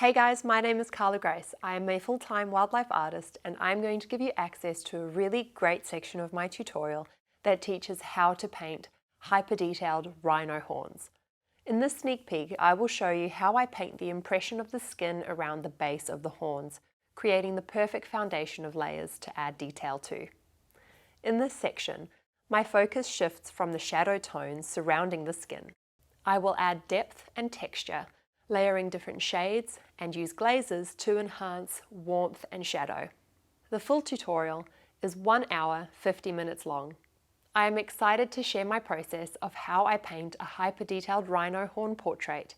Hey guys, my name is Carla Grace. I am a full-time wildlife artist and I'm going to give you access to a really great section of my tutorial that teaches how to paint hyper-detailed rhino horns. In this sneak peek, I will show you how I paint the impression of the skin around the base of the horns, creating the perfect foundation of layers to add detail to. In this section, my focus shifts from the shadow tones surrounding the skin. I will add depth and texture, layering different shades and use glazes to enhance warmth and shadow. The full tutorial is 1 hour, 50 minutes long. I am excited to share my process of how I paint a hyper-detailed rhino horn portrait,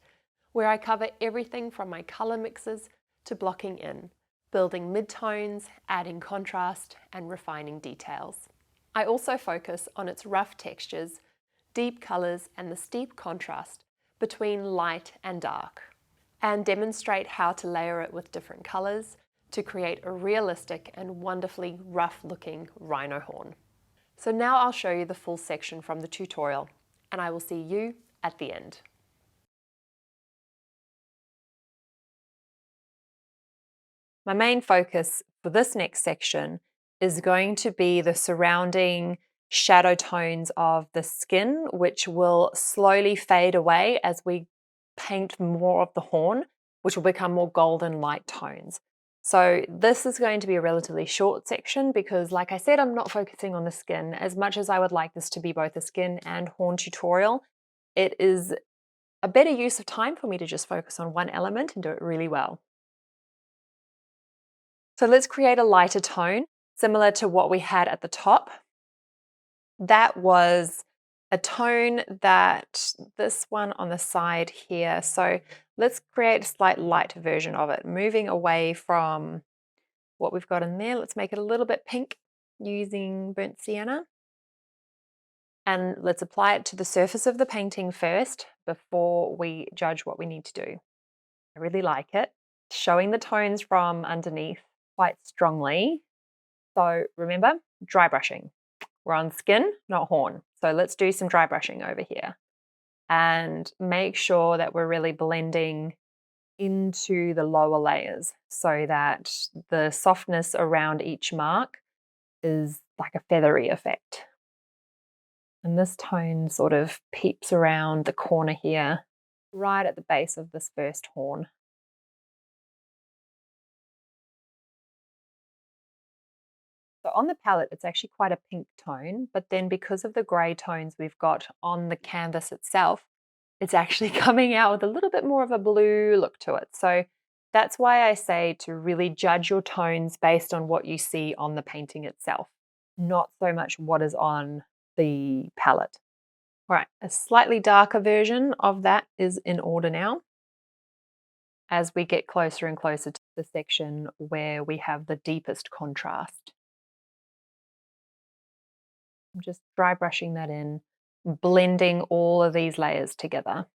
where I cover everything from my color mixes to blocking in, building mid-tones, adding contrast, and refining details. I also focus on its rough textures, deep colors, and the steep contrast between light and dark, and demonstrate how to layer it with different colors to create a realistic and wonderfully rough-looking rhino horn. So now I'll show you the full section from the tutorial, and I will see you at the end. My main focus for this next section is going to be the surrounding shadow tones of the skin, which will slowly fade away as we paint more of the horn, which will become more golden light tones. So this is going to be a relatively short section because, like I said, I'm not focusing on the skin. As much as I would like this to be both a skin and horn tutorial, it is a better use of time for me to just focus on one element and do it really well. So let's create a lighter tone, similar to what we had at the top. That was a tone that this one on the side here. So let's create a slight light version of it, moving away from what we've got in there. Let's make it a little bit pink using burnt sienna. And let's apply it to the surface of the painting first before we judge what we need to do. I really like it. Showing the tones from underneath quite strongly. So remember, dry brushing. We're on skin, not horn. So let's do some dry brushing over here and make sure that we're really blending into the lower layers so that the softness around each mark is like a feathery effect. And this tone sort of peeps around the corner here, right at the base of this first horn. So on the palette, it's actually quite a pink tone, but then because of the grey tones we've got on the canvas itself, it's actually coming out with a little bit more of a blue look to it. So that's why I say to really judge your tones based on what you see on the painting itself, not so much what is on the palette. All right, a slightly darker version of that is in order now as we get closer and closer to the section where we have the deepest contrast. I'm just dry brushing that in, blending all of these layers together.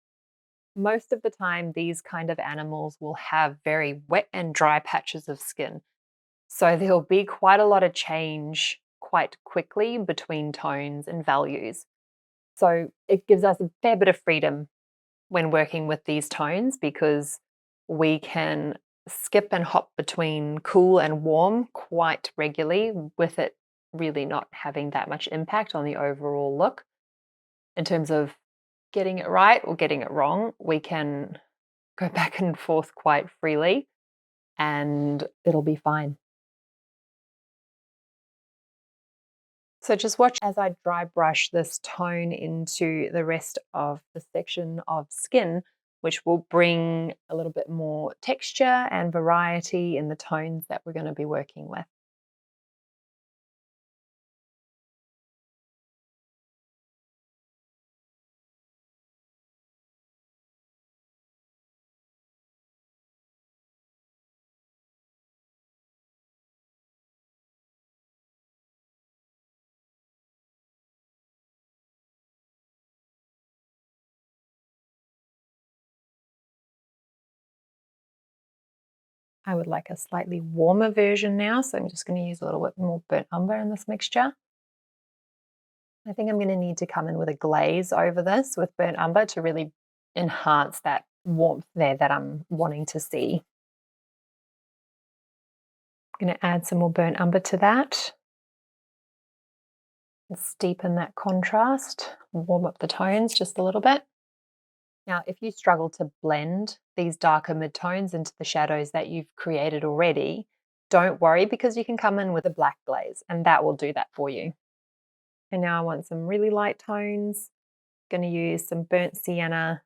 Most of the time, these kind of animals will have very wet and dry patches of skin. So there'll be quite a lot of change quite quickly between tones and values. So it gives us a fair bit of freedom when working with these tones because we can skip and hop between cool and warm quite regularly with it really not having that much impact on the overall look. In terms of getting it right or getting it wrong, we can go back and forth quite freely and it'll be fine. So just watch as I dry brush this tone into the rest of the section of skin, which will bring a little bit more texture and variety in the tones that we're going to be working with. I would like a slightly warmer version now, so I'm just going to use a little bit more burnt umber in this mixture. I think I'm going to need to come in with a glaze over this with burnt umber to really enhance that warmth there that I'm wanting to see. I'm going to add some more burnt umber to that. Let's deepen that contrast, warm up the tones just a little bit. Now, if you struggle to blend these darker midtones into the shadows that you've created already, don't worry, because you can come in with a black glaze and that will do that for you. And now I want some really light tones. I'm going to use some burnt sienna.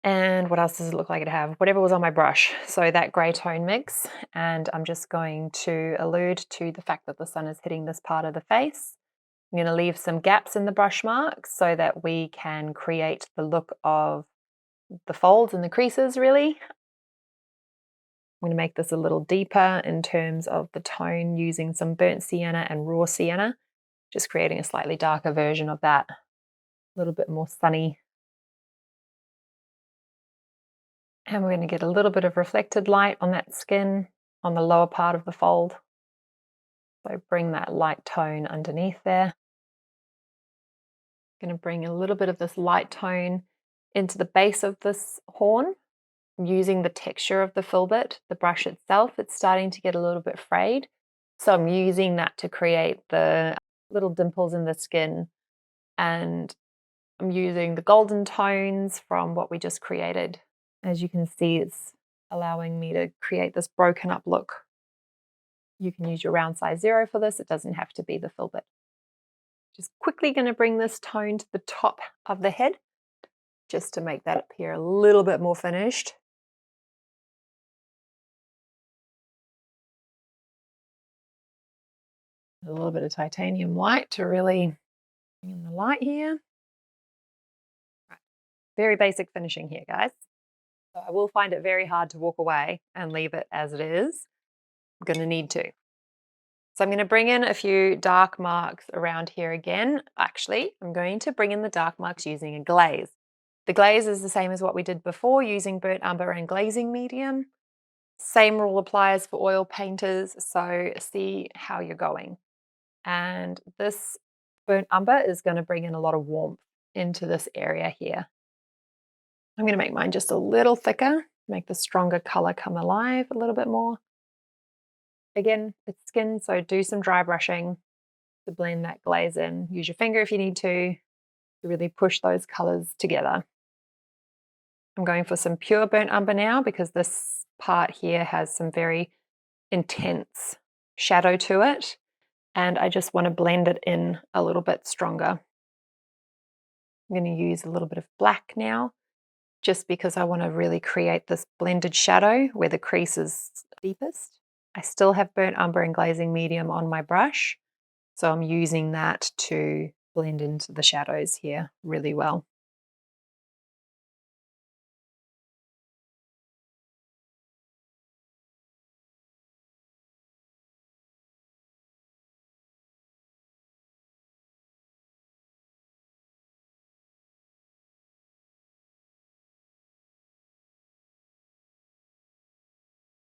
And what else does it look like it have? Whatever was on my brush. So that grey tone mix. And I'm just going to allude to the fact that the sun is hitting this part of the face. I'm going to leave some gaps in the brush marks so that we can create the look of the folds and the creases, really. I'm going to make this a little deeper in terms of the tone using some burnt sienna and raw sienna, just creating a slightly darker version of that, a little bit more sunny. And we're going to get a little bit of reflected light on that skin on the lower part of the fold. So bring that light tone underneath there. Going to bring a little bit of this light tone into the base of this horn. Using the texture of the filbert, the brush itself, it's starting to get a little bit frayed. So I'm using that to create the little dimples in the skin. And I'm using the golden tones from what we just created. As you can see, it's allowing me to create this broken up look. You can use your round size 0 for this. It doesn't have to be the filbert. Just quickly going to bring this tone to the top of the head, just to make that appear a little bit more finished. A little bit of titanium white to really bring in the light here. Right. Very basic finishing here, guys. So I will find it very hard to walk away and leave it as it is. I'm going to need to. So I'm going to bring in a few dark marks around here again. Actually, I'm going to bring in the dark marks using a glaze. The glaze is the same as what we did before, using burnt umber and glazing medium. Same rule applies for oil painters, so see how you're going. And this burnt umber is going to bring in a lot of warmth into this area here. I'm going to make mine just a little thicker, make the stronger color come alive a little bit more. Again, it's skin, so do some dry brushing to blend that glaze in. Use your finger if you need to really push those colors together. I'm going for some pure burnt umber now because this part here has some very intense shadow to it. And I just want to blend it in a little bit stronger. I'm going to use a little bit of black now, just because I want to really create this blended shadow where the crease is deepest. I still have burnt umber and glazing medium on my brush, so I'm using that to blend into the shadows here really well.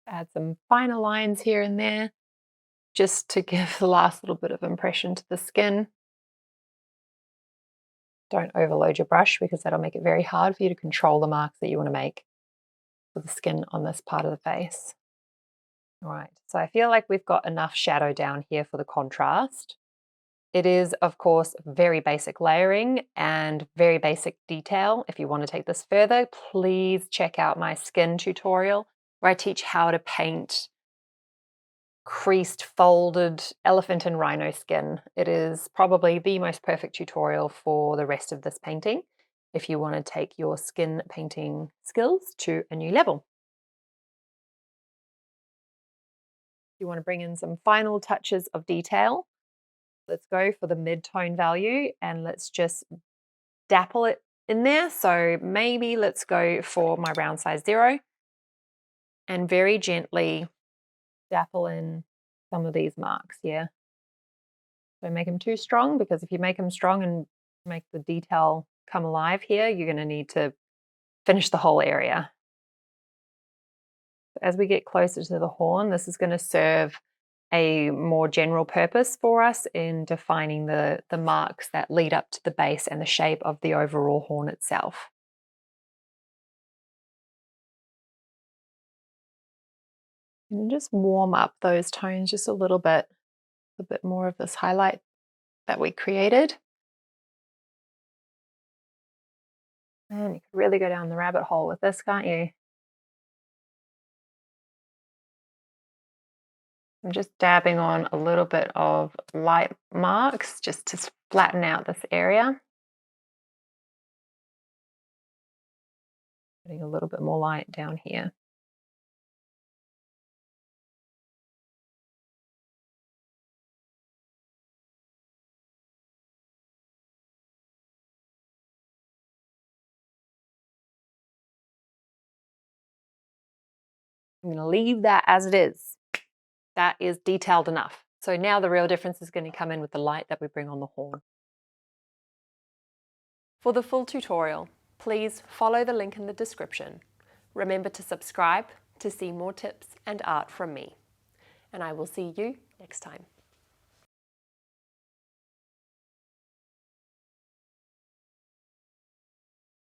Add some finer lines here and there, just to give the last little bit of impression to the skin. Don't overload your brush because that'll make it very hard for you to control the marks that you want to make for the skin on this part of the face. All right, so I feel like we've got enough shadow down here for the contrast. It is, of course, very basic layering and very basic detail. If you want to take this further, please check out my skin tutorial where I teach how to paint creased, folded elephant and rhino skin. It is probably the most perfect tutorial for the rest of this painting if you want to take your skin painting skills to a new level. You want to bring in some final touches of detail. Let's go for the mid-tone value and let's just dapple it in there. So maybe let's go for my round size 0 and very gently dapple in some of these marks here. Don't make them too strong, because if you make them strong and make the detail come alive here, you're going to need to finish the whole area. As we get closer to the horn, this is going to serve a more general purpose for us in defining the marks that lead up to the base and the shape of the overall horn itself. And just warm up those tones just a little bit, a bit more of this highlight that we created. And you can really go down the rabbit hole with this, can't you? I'm just dabbing on a little bit of light marks just to flatten out this area. Putting a little bit more light down here. I'm going to leave that as it is. That is detailed enough. So now the real difference is going to come in with the light that we bring on the horn. For the full tutorial, please follow the link in the description. Remember to subscribe to see more tips and art from me. And I will see you next time.